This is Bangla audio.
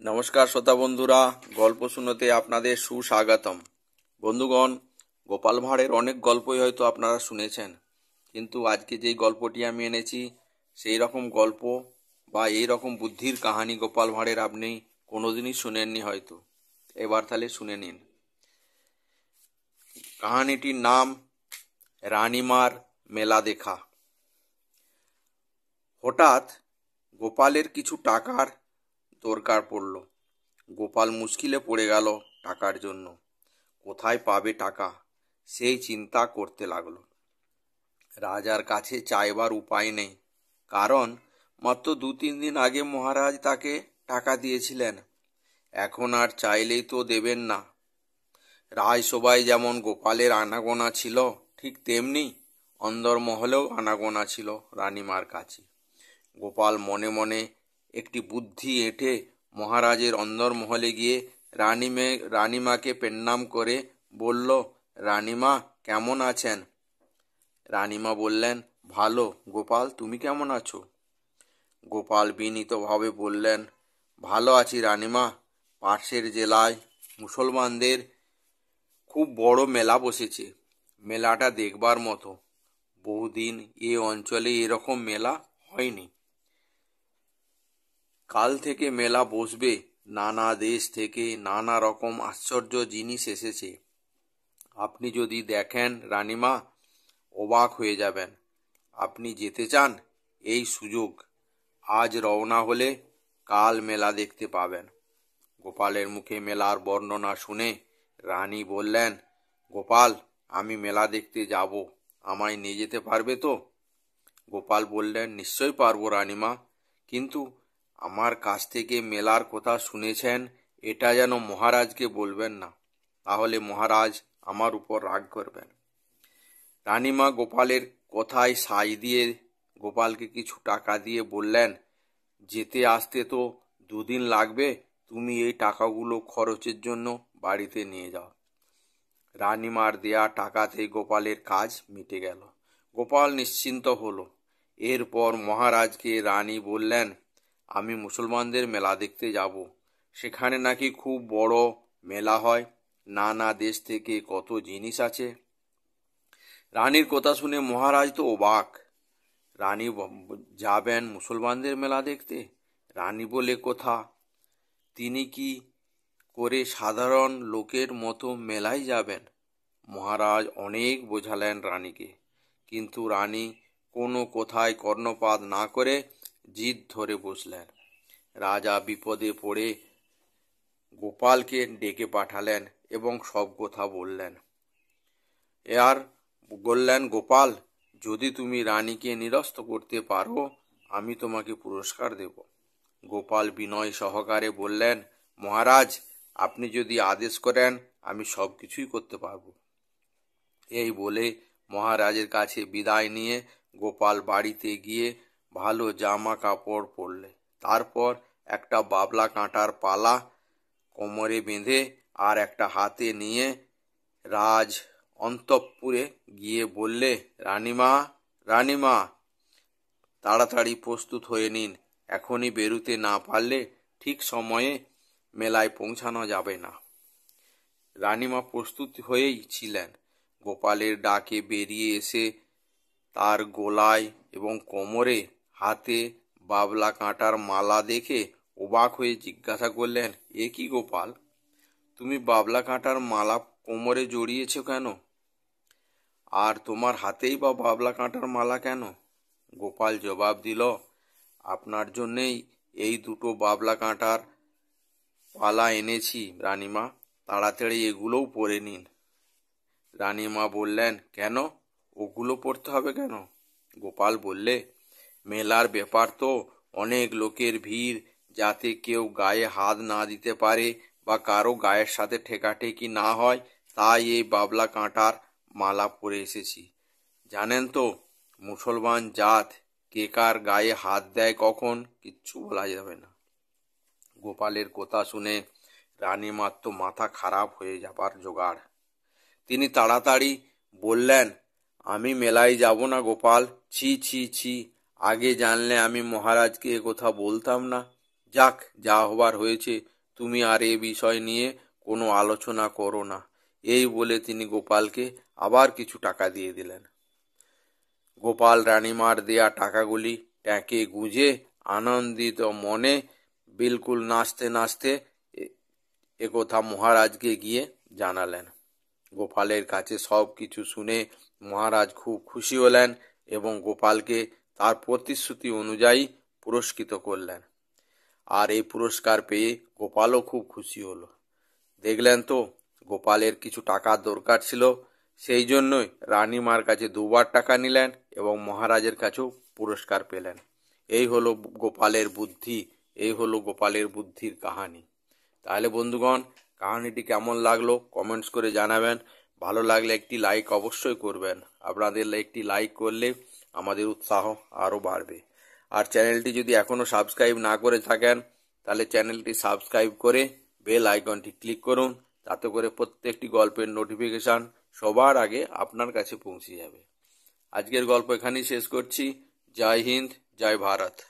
নমস্কার শ্রোতা বন্ধুরা, গল্প শুনতে আপনাদের সুস্বাগতম। বন্ধুগণ, গোপাল ভাঁড়ের অনেক গল্পই হয়তো আপনারা শুনেছেন, কিন্তু আজকে যেই গল্পটি আমি এনেছি সেই রকম গল্প বা এই রকম বুদ্ধির কাহিনী গোপাল ভাঁড়ের আপনি কোনোদিনই শুনেননি হয়তো। এবার তাহলে শুনে নিন। কাহিনীটির নাম রানীমার মেলা দেখা। হঠাৎ গোপালের কিছু টাকার দরকার পড়ল। গোপাল মুশকিলে পড়ে গেল টাকার জন্য। কোথায় পাবে টাকা, সেই চিন্তা করতে লাগলো। রাজার কাছে চাইবার উপায় নেই, কারণ মাত্র 2-3 দিন আগে মহারাজ তাকে টাকা দিয়েছিলেন। এখন আর চাইলেই তো দেবেন না। রাজসভায় যেমন গোপালের আনাগোনা ছিল, ঠিক তেমনি অন্দরমহলেও আনাগোনা ছিল রানীমার কাছে। গোপাল মনে মনে একটি বুদ্ধি এঁটে মহারাজের অন্দরমহলে গিয়ে রানীমাকে প্রণাম করে বলল, রানীমা কেমন আছেন? রানীমা বললেন, ভালো। গোপাল, তুমি কেমন আছো? গোপাল বিনীতভাবে বললেন, ভালো আছি রানীমা। পাশের জেলায় মুসলমানদের খুব বড় মেলা বসেছে। মেলাটা দেখবার মতো। বহুদিন এ অঞ্চলে এরকম মেলা হয়নি। কাল থেকে মেলা বসবে। নানা দেশ থেকে নানা রকম আশ্চর্য জিনিস এসেছে। আপনি যদি দেখেন রানীমা, অবাক হয়ে যাবেন। আপনি যেতে চান? এই সুযোগ। আজ রওনা হলে কাল মেলা দেখতে পাবেন। গোপালের মুখে মেলার বর্ণনা শুনে রানী বললেন, গোপাল, আমি মেলা দেখতে যাব, আমায় নিয়ে যেতে পারবে তো? গোপাল বললেন, নিশ্চয় পারবো রানীমা, কিন্তু আমার কাছ থেকে মেলার কথা শুনেছেন, এটা যেন মহারাজকে বলবেন না, তাহলে মহারাজ আমার উপর রাগ করবেন। রানীমা গোপালের কথায় সায় দিয়ে গোপালকে কিছু টাকা দিয়ে বললেন, যেতে আসতে তো 2 দিন লাগবে, তুমি এই টাকাগুলো খরচের জন্য বাড়িতে নিয়ে যাও। রানীমার দেয়া টাকাতে গোপালের কাজ মিটে গেল। গোপাল নিশ্চিন্ত হলো। এরপর মহারাজকে রানী বললেন, আমি মুসলমানদের মেলা দেখতে যাব। সেখানে নাকি খুব বড় মেলা হয়, নানা দেশ থেকে কত জিনিস আছে। রানীর কথা শুনে মহারাজ তো অবাক। রানী যাবেন মুসলমানদের মেলা দেখতে? রানী বলে কথা, তিনি কি করে সাধারণ লোকের মতো মেলায় যাবেন? মহারাজ অনেক বোঝালেন রানীকে, কিন্তু রানী কোনো কথায় কর্ণপাত না করে জিদ ধরে বসলেন। রাজা বিপদে পড়ে গোপালকে ডেকে পাঠালেন এবং সব কথা বললেন। আর বললেন, গোপাল, যদি তুমি রানীকে নিরস্ত করতে পারো, আমি তোমাকে পুরস্কার দেব। গোপাল বিনয় সহকারে বললেন, মহারাজ, আপনি যদি আদেশ করেন আমি সব কিছুই করতে পারবো। এই বলে মহারাজের কাছে বিদায় নিয়ে গোপাল বাড়িতে গিয়ে ভালো জামা কাপড় পরলে। তারপর একটা বাবলা কাঁটার পালা কোমরে বেঁধে আর একটা হাতে নিয়ে রাজ অন্তঃপুরে গিয়ে বললে, রানীমা, রানীমা, তাড়াতাড়ি প্রস্তুত হয়ে নিন। এখনই বেরুতে না পারলে ঠিক সময়ে মেলায় পৌঁছানো যাবে না। রানীমা প্রস্তুত হয়েই ছিলেন। গোপালের ডাকে বেরিয়ে এসে তার গলায় এবং কোমরে হাতে বাবলা কাঁটার মালা দেখে অবাক হয়ে জিজ্ঞাসা করলেন, এ কি গোপাল, তুমি বাবলা কাঁটার মালা কোমরে জড়িয়েছ কেন? আর তোমার হাতেই বা বাবলা কাঁটার মালা কেন? গোপাল জবাব দিল, আপনার জন্যেই এই 2টো বাবলা কাঁটার পালা এনেছি রানীমা, তাড়াতাড়ি এগুলোও পরে নিন। রানীমা বললেন, কেন, ওগুলো পরতে হবে কেন? গোপাল বললে, মেলার ব্যাপার তো, অনেক লোকের ভিড়, যাতে কেউ গায়ে হাত না দিতে পারে বা কারো গায়ের সাথে ঠেকাঠেকি না হয়, তাই এই বাবলা কাঁটার মালা পরে এসেছি। জানেন তো, মুসলমান জাত কে কার গায়ে হাত দেয় কখন কিচ্ছু বলা যাবে না। গোপালের কথা শুনে রানীমার তো মাথা খারাপ হয়ে যাবার জোগাড়। তিনি তাড়াতাড়ি বললেন, আমি মেলায় যাব না গোপাল, ছি ছি ছি, আগে জানলে আমি মহারাজকে এ কথা বলতাম না। যাক, যা হবার হয়েছে, তুমি আর এ বিষয় নিয়ে কোনো আলোচনা করো না। এই বলে তিনি গোপালকে আবার কিছু টাকা দিয়ে দিলেন। গোপাল রানীমার দেয়া টাকাগুলি ট্যাঁকে গুঁজে আনন্দিত মনে বিলকুল নাচতে নাচতে একথা মহারাজকে গিয়ে জানালেন। গোপালের কাছে সব কিছু শুনে মহারাজ খুব খুশি হলেন এবং গোপালকে তার প্রতিশ্রুতি অনুযায়ী পুরস্কৃত করলেন। আর এই পুরস্কার পেয়ে গোপালও খুব খুশি হলো। দেখলেন তো, গোপালের কিছু টাকার দরকার ছিল, সেই জন্যই রানীমার কাছে দুবার টাকা নিলেন এবং মহারাজের কাছেও পুরস্কার পেলেন। এই হলো গোপালের বুদ্ধি, এই হলো গোপালের বুদ্ধির কাহানি। তাহলে বন্ধুগণ, কাহানিটি কেমন লাগলো কমেন্টস করে জানাবেন। ভালো লাগলে একটি লাইক অবশ্যই করবেন। আপনাদের একটি লাইক করলে আমাদের উৎসাহ আরও বাড়বে। আর চ্যানেলটি যদি এখনও সাবস্ক্রাইব না করে থাকেন, তাহলে চ্যানেলটি সাবস্ক্রাইব করে বেল আইকনটি ক্লিক করুন, তাতে করে প্রত্যেকটি গল্পের নোটিফিকেশান সবার আগে আপনার কাছে পৌঁছে যাবে। আজকের গল্প এখানেই শেষ করছি। জয় হিন্দ, জয় ভারত।